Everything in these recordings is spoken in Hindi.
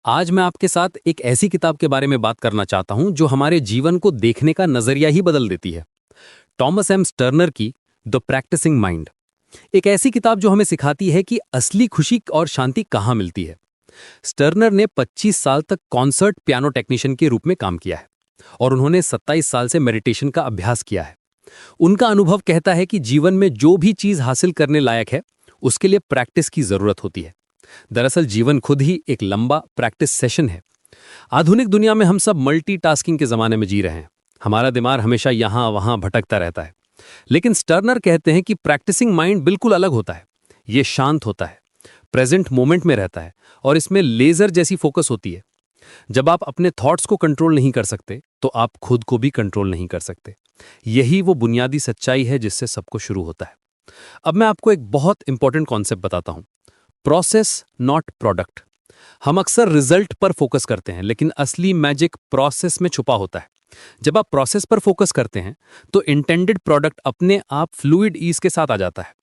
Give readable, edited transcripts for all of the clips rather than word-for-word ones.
आज मैं आपके साथ एक ऐसी किताब के बारे में बात करना चाहता हूं जो हमारे जीवन को देखने का नजरिया ही बदल देती है। टॉमस एम स्टर्नर की द प्रैक्टिसिंग माइंड। एक ऐसी किताब जो हमें सिखाती है कि असली खुशी और शांति कहाँ मिलती है। स्टर्नर ने 25 साल तक कॉन्सर्ट पियानो टेक्नीशियन के रूप में काम किया है और उन्होंने 27 साल से मेडिटेशन का अभ्यास किया है। उनका अनुभव कहता है कि जीवन में जो भी चीज हासिल करने लायक है उसके लिए प्रैक्टिस की जरूरत होती है। दरअसल जीवन खुद ही एक लंबा प्रैक्टिस सेशन है। आधुनिक दुनिया में हम सब मल्टीटास्किंग के जमाने में जी रहे हैं। हमारा दिमाग हमेशा यहां वहां भटकता रहता है। लेकिन स्टर्नर कहते हैं कि प्रैक्टिसिंग माइंड बिल्कुल अलग होता है। ये शांत होता है, प्रेजेंट मोमेंट में रहता है और इसमें लेजर जैसी फोकस होती है। जब आप अपने थॉट्स को कंट्रोल नहीं कर सकते तो आप खुद को भी कंट्रोल नहीं कर सकते। यही वो बुनियादी सच्चाई है जिससे सब कुछ शुरू होता है। अब मैं आपको एक बहुत इंपॉर्टेंट कॉन्सेप्ट बताता हूं। Process not product. हम अक्सर रिजल्ट पर फोकस करते हैं, लेकिन असली मैजिक प्रोसेस में छुपा होता है। जब आप प्रोसेस पर फोकस करते हैं तो इंटेंडेड प्रोडक्ट अपने आप फ्लूइड ईज के साथ आ जाता है।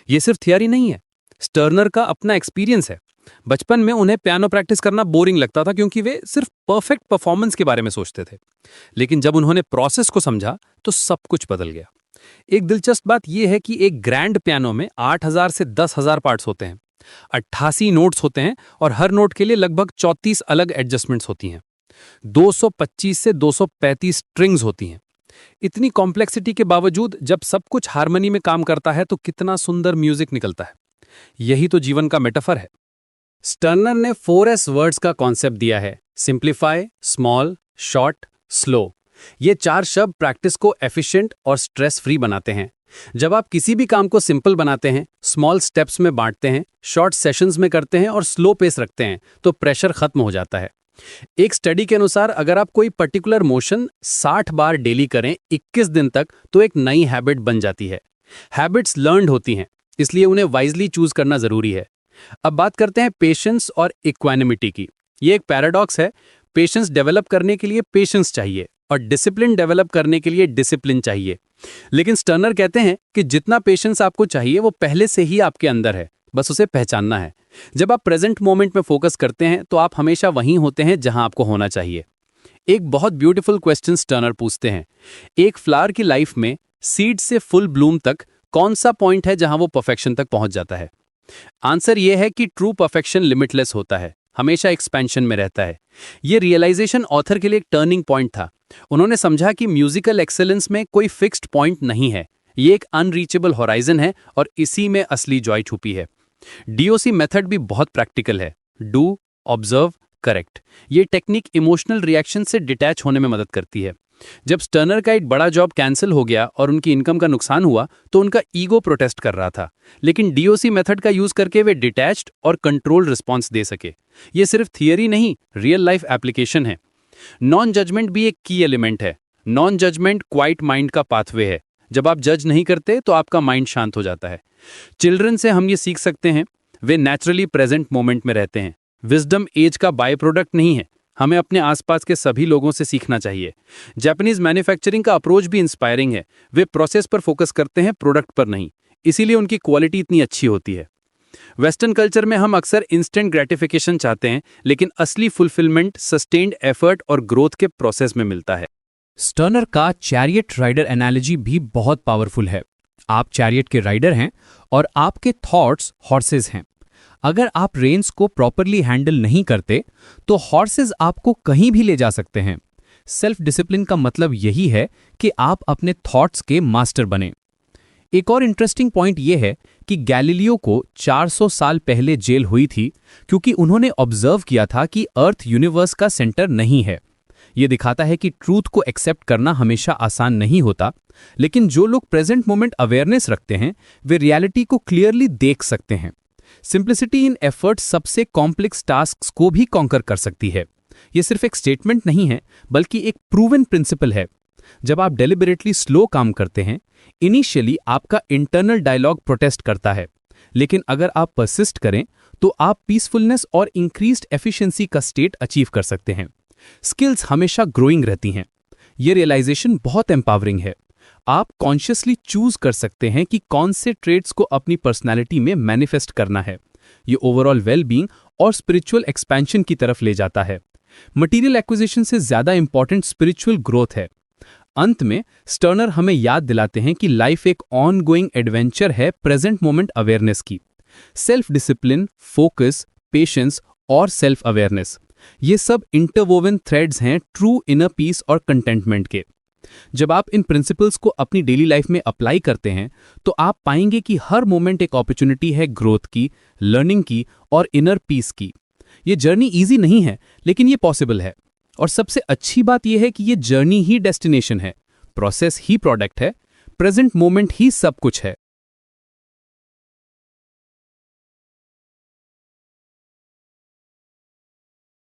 यह सिर्फ थियरी नहीं है, स्टर्नर का अपना एक्सपीरियंस है। बचपन में उन्हें पियानो प्रैक्टिस करना बोरिंग लगता था क्योंकि वे सिर्फ परफेक्ट परफॉर्मेंस के बारे में सोचते थे। लेकिन जब उन्होंने प्रोसेस को समझा तो सब कुछ बदल गया। एक दिलचस्प बात यह है कि एक ग्रैंड पियानो में 8,000 से 10,000 पार्ट्स होते हैं, 88 नोट्स होते हैं और हर नोट के लिए लगभग 34 अलग एडजस्टमेंट्स होती हैं। 225 से 235 स्ट्रिंग्स होती हैं। इतनी कॉम्प्लेक्सिटी के बावजूद जब सब कुछ हार्मनी में काम करता है तो कितना सुंदर म्यूजिक निकलता है। यही तो जीवन का मेटाफर है। स्टर्नर ने 4S वर्ड्स का कॉन्सेप्ट दिया है: सिंप्लीफाई, स्मॉल, शॉर्ट, स्लो। ये 4 शब्द प्रैक्टिस को एफिशिएंट और स्ट्रेस फ्री बनाते हैं। जब आप किसी भी काम को सिंपल बनाते हैं, स्मॉल स्टेप्स में बांटते हैं, शॉर्ट सेशंस में करते हैं और स्लो पेस रखते हैं तो प्रेशर खत्म हो जाता है। एक स्टडी के अनुसार अगर आप कोई पर्टिकुलर मोशन 60 बार डेली करें 21 दिन तक तो एक नई हैबिट बन जाती है। हैबिट्स लर्नड होती हैं, इसलिए उन्हें वाइजली चूज करना जरूरी है। अब बात करते हैं पेशेंस और इक्वानिमिटी की। ये एक पैराडॉक्स है। पेशेंस डेवलप करने के लिए पेशेंस चाहिए और डिसिप्लिन डेवलप करने के लिए डिसिप्लिन चाहिए। लेकिन स्टर्नर कहते हैं कि जितना पेशेंस आपको चाहिए वो पहले से ही आपके अंदर है, बस उसे पहचानना है। जब आप प्रेजेंट मोमेंट में फोकस करते हैं तो आप हमेशा वहीं होते हैं जहां आपको होना चाहिए। एक बहुत ब्यूटीफुल क्वेश्चन स्टर्नर पूछते हैं: एक फ्लावर की लाइफ में सीड से फुल ब्लूम तक कौन सा पॉइंट है जहां वो परफेक्शन तक पहुंच जाता है? आंसर यह है कि ट्रू परफेक्शन लिमिटलेस होता है, हमेशा एक्सपेंशन में रहता है। यह रियलाइजेशन ऑथर के लिए एक टर्निंग पॉइंट था। उन्होंने समझा कि म्यूजिकल एक्सेलेंस में कोई फिक्स्ड पॉइंट नहीं है, ये एक अनरीचेबल होराइजन है और इसी में असली जॉय छुपी है। DOC मेथड भी बहुत प्रैक्टिकल है: डू, ऑब्जर्व, करेक्ट। ये टेक्निक इमोशनल रिएक्शन से डिटैच होने में मदद करती है। जब स्टर्नर का एक बड़ा जॉब कैंसिल हो गया और उनकी इनकम का नुकसान हुआ तो उनका ईगो प्रोटेस्ट कर रहा था, लेकिन DOC मेथड का यूज करके वे डिटैच्ड और कंट्रोल रिस्पॉन्स दे सके। ये सिर्फ थियरी नहीं, रियल लाइफ एप्लीकेशन है। नॉन जजमेंट भी एक की एलिमेंट है। नॉन जजमेंट क्वाइट माइंड का पाथवे है। जब आप जज नहीं करते तो आपका माइंड शांत हो जाता है। चिल्ड्रन से हम ये सीख सकते हैं, वे नेचुरली प्रेजेंट मोमेंट में रहते हैं। विजडम एज का बाय प्रोडक्ट नहीं है, हमें अपने आसपास के सभी लोगों से सीखना चाहिए। जापानीज मैन्युफैक्चरिंग का अप्रोच भी इंस्पायरिंग है। वे प्रोसेस पर फोकस करते हैं, प्रोडक्ट पर नहीं, इसीलिए उनकी क्वालिटी इतनी अच्छी होती है। वेस्टर्न कल्चर में हम अक्सर इंस्टेंट ग्रेटिफिकेशन चाहते हैं, लेकिन असली फुलफिलमेंट सस्टेन्ड एफर्ट और ग्रोथ के प्रोसेस में मिलता है। स्टर्नर का चैरियट राइडर एनालॉजी भी बहुत पावरफुल है। आप चैरियट के राइडर हैं और आपके थॉट्स हॉर्सेस हैं। अगर आप रेन्स को प्रॉपरली हैंडल नहीं करते तो हॉर्सेस आपको कहीं भी ले जा सकते हैं। सेल्फ डिसिप्लिन का मतलब यही है कि आप अपने थॉट्स के मास्टर बने। एक और इंटरेस्टिंग पॉइंट यह है कि गैलीलियो को 400 साल पहले जेल हुई थी क्योंकि उन्होंने ऑब्जर्व किया था कि अर्थ यूनिवर्स का सेंटर नहीं है। यह दिखाता है कि ट्रूथ को एक्सेप्ट करना हमेशा आसान नहीं होता, लेकिन जो लोग प्रेजेंट मोमेंट अवेयरनेस रखते हैं वे रियलिटी को क्लियरली देख सकते हैं। सिंप्लिसिटी इन एफर्ट सबसे कॉम्प्लेक्स टास्क्स को भी कॉन्कर कर सकती है। यह सिर्फ एक स्टेटमेंट नहीं है बल्कि एक प्रूवन प्रिंसिपल है। जब आप डेलिबरेटली स्लो काम करते हैं, इनिशियली आपका इंटरनल डायलॉग प्रोटेस्ट करता है, लेकिन अगर आप परसिस्ट करें तो आप पीसफुलनेस और इंक्रीज्ड एफिशिएंसी का स्टेट अचीव कर सकते हैं। स्किल्स हमेशा ग्रोइंग रहती हैं। यह रियलाइजेशन बहुत एम्पावरिंग है। आप कॉन्शियसली चूज कर सकते हैं कि कौन से ट्रेड्स को अपनी पर्सनालिटी में मैनिफेस्ट करना है। ये ओवरऑल वेलबींग और स्पिरिचुअल एक्सपेंशन की तरफ ले जाता है। मटेरियल एक्विजिशन से ज्यादा इंपॉर्टेंट स्पिरिचुअल ग्रोथ है। अंत में स्टर्नर हमें याद दिलाते हैं कि लाइफ एक ऑनगोइंग एडवेंचर है प्रेजेंट मोमेंट अवेयरनेस की। सेल्फ डिसिप्लिन, फोकस, पेशेंस और सेल्फ अवेयरनेस, ये सब इंटरवोवन थ्रेड्स हैं ट्रू इनर पीस और कंटेंटमेंट के। जब आप इन प्रिंसिपल्स को अपनी डेली लाइफ में अप्लाई करते हैं तो आप पाएंगे कि हर मोमेंट एक अपॉर्चुनिटी है ग्रोथ की, लर्निंग की और इनर पीस की। ये जर्नी इजी नहीं है, लेकिन ये पॉसिबल है। और सबसे अच्छी बात यह है कि ये जर्नी ही डेस्टिनेशन है, प्रोसेस ही प्रोडक्ट है, प्रेजेंट मोमेंट ही सब कुछ है।